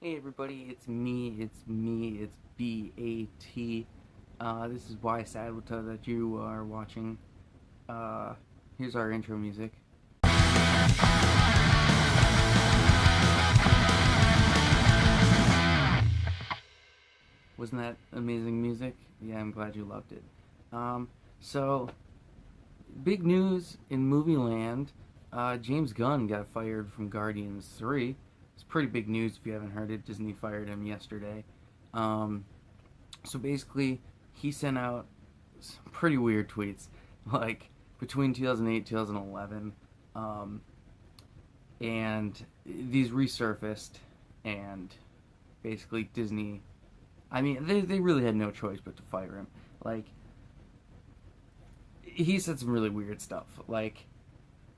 Hey everybody, it's me, it's BAT. This is why Sadwata that you are watching. Uh, Here's our intro music. Wasn't that amazing music? Yeah, I'm glad you loved it. So, big news in movie land. James Gunn got fired from Guardians 3. It's pretty big news if you haven't heard it. Disney fired him yesterday. Um, so basically, he sent out some pretty weird tweets, like between 2008 2011, and these resurfaced, and basically Disney. I mean, they really had no choice but to fire him. Like, he said some really weird stuff. Like,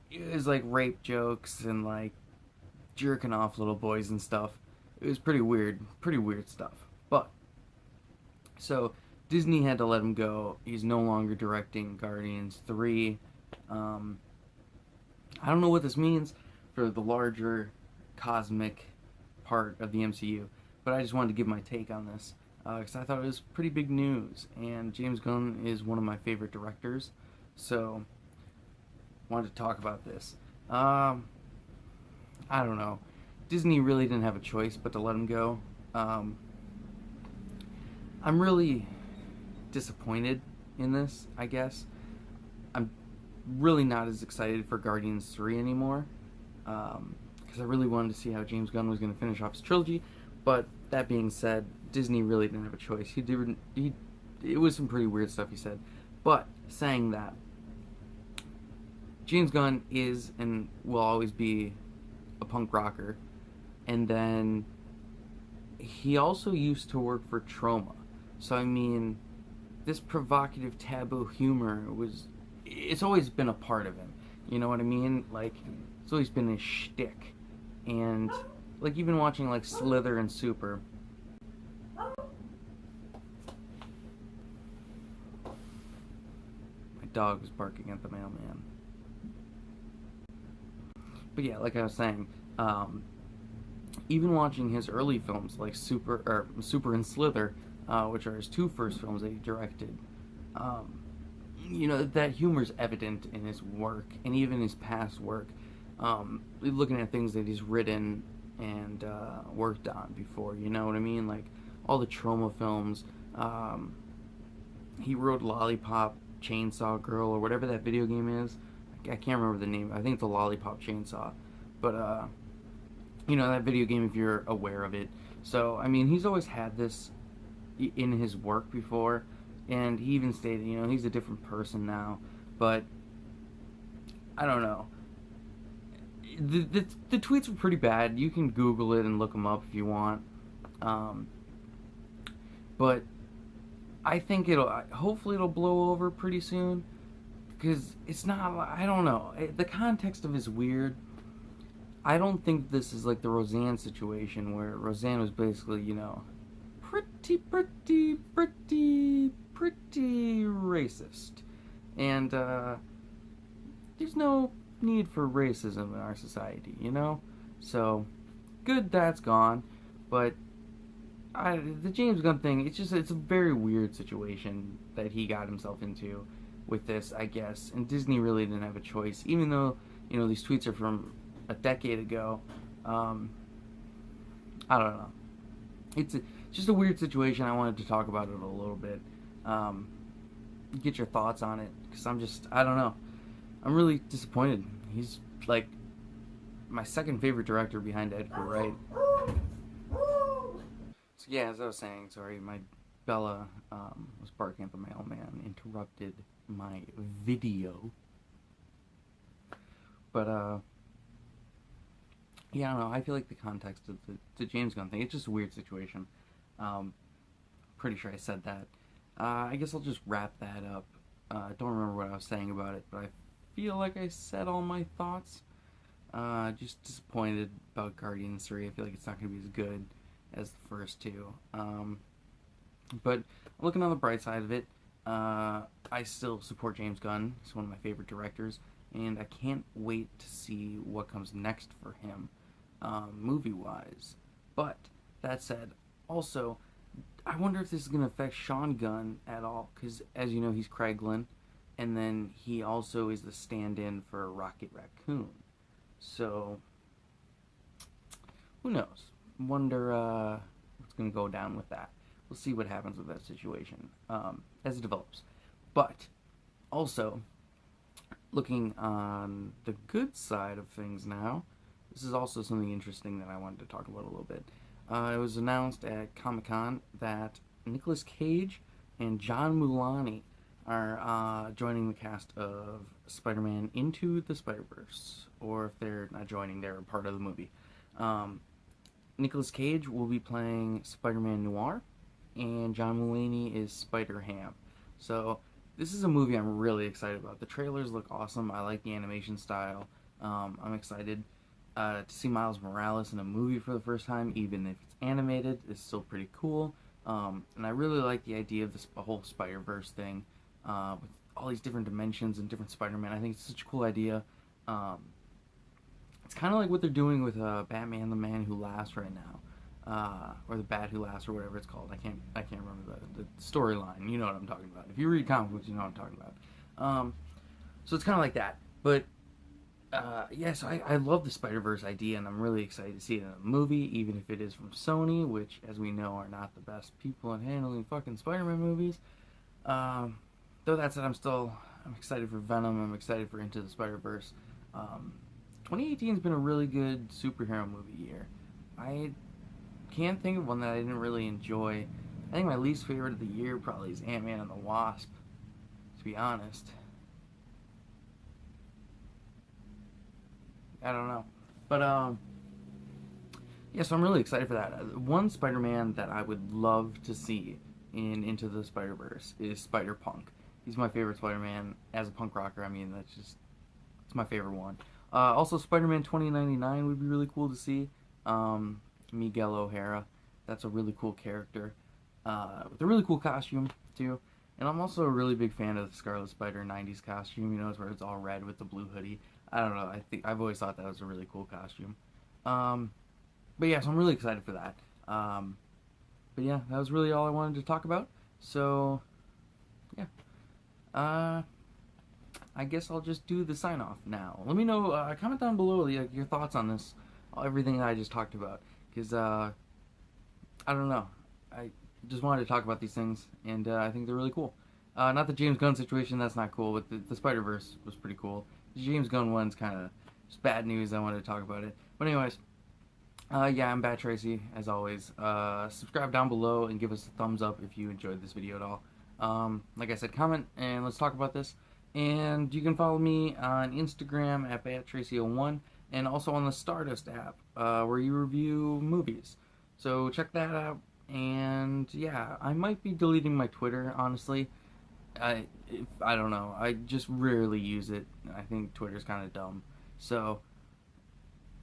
it was like rape jokes and like jerking off little boys and stuff. It was pretty weird stuff. But so Disney had to let him go. He's no longer directing Guardians 3. I don't know what this means for the larger cosmic part of the MCU, but I just wanted to give my take on this because I thought it was pretty big news. And James Gunn is one of my favorite directors, so wanted to talk about this. I don't know. Disney really didn't have a choice but to let him go. I'm really disappointed in this, I guess. I'm really not as excited for Guardians 3 anymore because I really wanted to see how James Gunn was going to finish off his trilogy. But that being said, Disney really didn't have a choice. It was some pretty weird stuff he said. But saying that, James Gunn is and will always be a punk rocker. And then he also used to work for Troma. So, I mean, this provocative taboo humor it's always been a part of him. You know what I mean? Like, it's always been his shtick. And, like, even watching, like, Slither and Super. My dog was barking at the mailman. But yeah, like I was saying, even watching his early films like Super and Slither, which are his two first films that he directed, that humor's evident in his work and even his past work. Looking at things that he's written and worked on before, you know what I mean? Like all the Troma films. He wrote Lollipop Chainsaw Girl or whatever that video game is. I can't remember the name. I think it's a Lollipop Chainsaw. But, that video game if you're aware of it. So, I mean, he's always had this in his work before. And he even stated, he's a different person now. But, I don't know. The tweets were pretty bad. You can Google it and look them up if you want. But I think hopefully it'll blow over pretty soon. Because it's not, I don't know. The context of it is weird. I don't think this is like the Roseanne situation where Roseanne was basically, pretty racist. And there's no need for racism in our society, So, good that's gone. But the James Gunn thing, it's a very weird situation that he got himself into with this, I guess. And Disney really didn't have a choice, even though, these tweets are from a decade ago. I don't know. It's just a weird situation. I wanted to talk about it a little bit. Get your thoughts on it, because I don't know. I'm really disappointed. He's like my second favorite director behind Edgar Wright. So yeah, as I was saying, sorry, my Bella was barking at the mailman, interrupted my video. But yeah, I don't know. I feel like the context of the James Gunn thing, it's just a weird situation. Pretty sure I said that. I guess I'll just wrap that up. I don't remember what I was saying about it, but I feel like I said all my thoughts. Just disappointed about Guardians 3. I feel like it's not going to be as good as the first two. But looking on the bright side of it, I still support James Gunn. He's one of my favorite directors, and I can't wait to see what comes next for him, movie-wise. But that said, also, I wonder if this is going to affect Sean Gunn at all, because as you know, he's Craiglin, and then he also is the stand-in for Rocket Raccoon. So, who knows? Wonder what's going to go down with that. We'll see what happens with that situation as it develops. But, also, looking on the good side of things now, this is also something interesting that I wanted to talk about a little bit. It was announced at Comic-Con that Nicolas Cage and John Mulaney are joining the cast of Spider-Man Into the Spider-Verse. Or if they're not joining, they're a part of the movie. Nicolas Cage will be playing Spider-Man Noir, and John Mulaney is Spider-Ham. So, this is a movie I'm really excited about. The trailers look awesome. I like the animation style. I'm excited to see Miles Morales in a movie for the first time, even if it's animated. It's still pretty cool. And I really like the idea of this whole Spider-Verse thing with all these different dimensions and different Spider-Man. I think it's such a cool idea. It's kind of like what they're doing with Batman: The Man Who Laughs right now. Or the Bat Who Laughs, or whatever it's called. I can't remember the storyline. You know what I'm talking about. If you read comic books, you know what I'm talking about. So it's kind of like that. But yeah, so I love the Spider-Verse idea, and I'm really excited to see it in a movie, even if it is from Sony, which, as we know, are not the best people at handling fucking Spider-Man movies. Though that said, I'm excited for Venom. I'm excited for Into the Spider-Verse. 2018 has been a really good superhero movie year. I can't think of one that I didn't really enjoy. I think my least favorite of the year probably is Ant-Man and the Wasp, to be honest. I don't know. But, yeah, so I'm really excited for that. One Spider-Man that I would love to see in Into the Spider-Verse is Spider-Punk. He's my favorite Spider-Man as a punk rocker. I mean, it's my favorite one. Also, Spider-Man 2099 would be really cool to see. Miguel O'Hara. That's a really cool character. With a really cool costume, too. And I'm also a really big fan of the Scarlet Spider 90s costume, you know, where it's all red with the blue hoodie. I don't know, I've always thought that was a really cool costume. But yeah, so I'm really excited for that. But yeah, that was really all I wanted to talk about. So, yeah. I guess I'll just do the sign off now. Let me know, comment down below your thoughts on this, everything that I just talked about. Because, I don't know. I just wanted to talk about these things, and I think they're really cool. Not the James Gunn situation, that's not cool, but the Spider-Verse was pretty cool. The James Gunn one's kind of just bad news, I wanted to talk about it. But anyways, yeah, I'm Bat Tracy, as always. Subscribe down below and give us a thumbs up if you enjoyed this video at all. Like I said, comment, and let's talk about this. And you can follow me on Instagram at BatTracy01, and also on the Stardust app, where you review movies. So check that out. And yeah, I might be deleting my Twitter, honestly. I don't know. I just rarely use it. I think Twitter's kind of dumb. So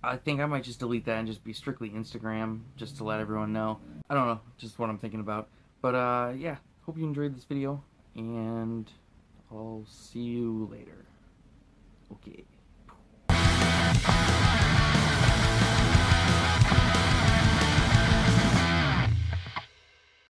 I think I might just delete that and just be strictly Instagram, just to let everyone know. I don't know, just what I'm thinking about. But yeah, hope you enjoyed this video, and I'll see you later. Okay.